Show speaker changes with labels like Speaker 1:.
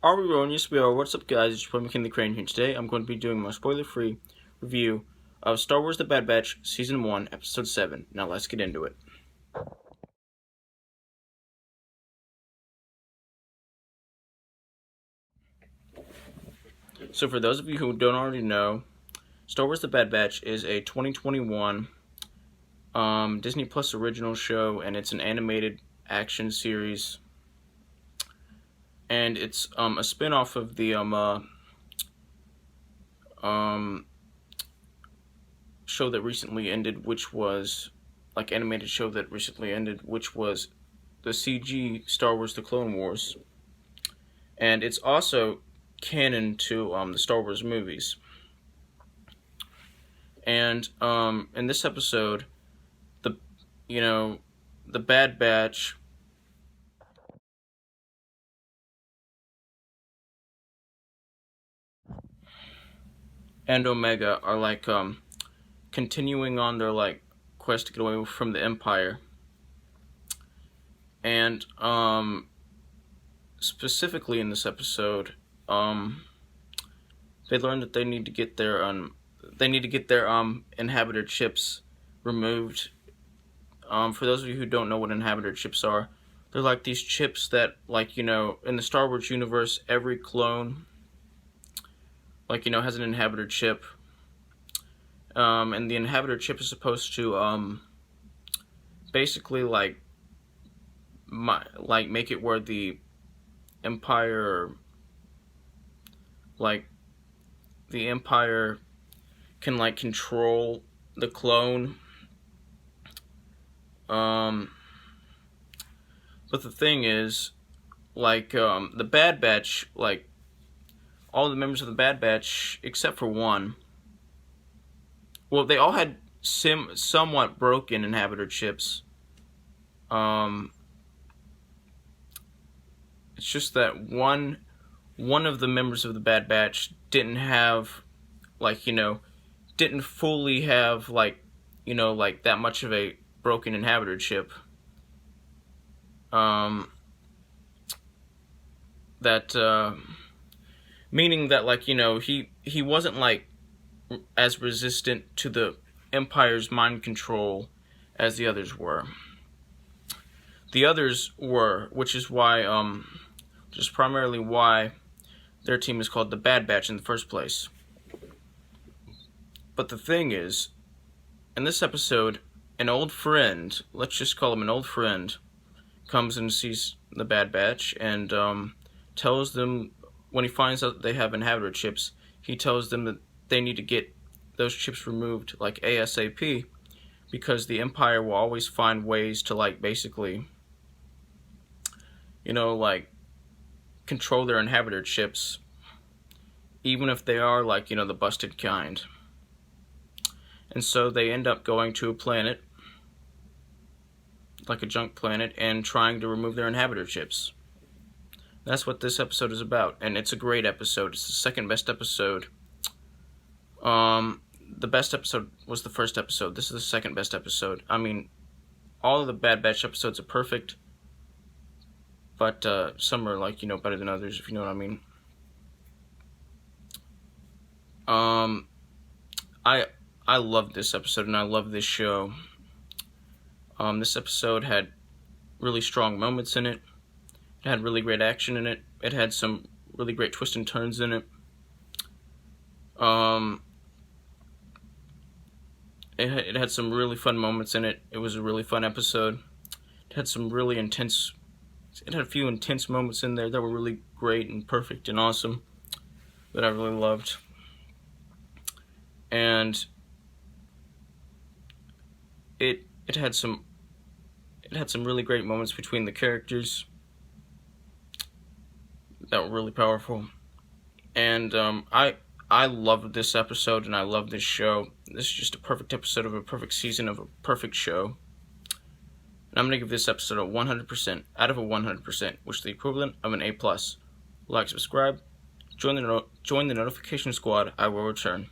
Speaker 1: Are we rolling? Yes, we are. What's up, guys? It's your boy McKinley Crain here. Today, I'm going to be doing my spoiler-free review of Star Wars The Bad Batch, Season 1, Episode 7. Now, let's get into it. So, for those of you who don't already know, Star Wars The Bad Batch is a 2021 Disney Plus original show, and it's an animated action series. And it's a spin-off of the show that recently ended, which was animated show that recently ended, which was the CG Star Wars: The Clone Wars. And it's also canon to the Star Wars movies. And in this episode, the Bad Batch and Omega are continuing on their quest to get away from the Empire. And specifically in this episode, they learned that they need to get their inhabitor chips removed. For those of you who don't know what inhabitor chips are, they're like these chips that in the Star Wars universe, every clone has an inhabitor chip. And the inhabitor chip is supposed to basically make it where the Empire can control the clone. But the thing is, the Bad Batch, all the members of the Bad Batch except for one, well, they all had somewhat broken inhabitor chips. It's just that one of the members of the Bad Batch didn't have, didn't fully have, that much of a broken inhabitor chip. Meaning that, he wasn't, as resistant to the Empire's mind control as the others were. The others were, which is primarily why their team is called the Bad Batch in the first place. But the thing is, in this episode, an old friend, let's just call him an old friend, comes and sees the Bad Batch and tells them, when he finds out that they have inhabitor chips, he tells them that they need to get those chips removed ASAP, because the Empire will always find ways to basically control their inhabitor chips, even if they are the busted kind. And so they end up going to a planet, a junk planet, and trying to remove their inhabitor chips. That's what this episode is about, and it's a great episode. It's the second best episode. The best episode was the first episode. This is the second best episode. I mean, all of the Bad Batch episodes are perfect, but some are better than others, if you know what I mean. I love this episode, and I love this show. This episode had really strong moments in it. It had really great action in it. It had some really great twists and turns in it. It had some really fun moments in it. It was a really fun episode. It had some really intense... It had a few intense moments in there that were really great and perfect and awesome, that I really loved. And it had some really great moments between the characters that were really powerful. And I loved this episode, and I love this show. This is just a perfect episode of a perfect season of a perfect show. And I'm going to give this episode a 100% out of a 100%, which is the equivalent of an A+. Like, subscribe, join the notification squad. I will return.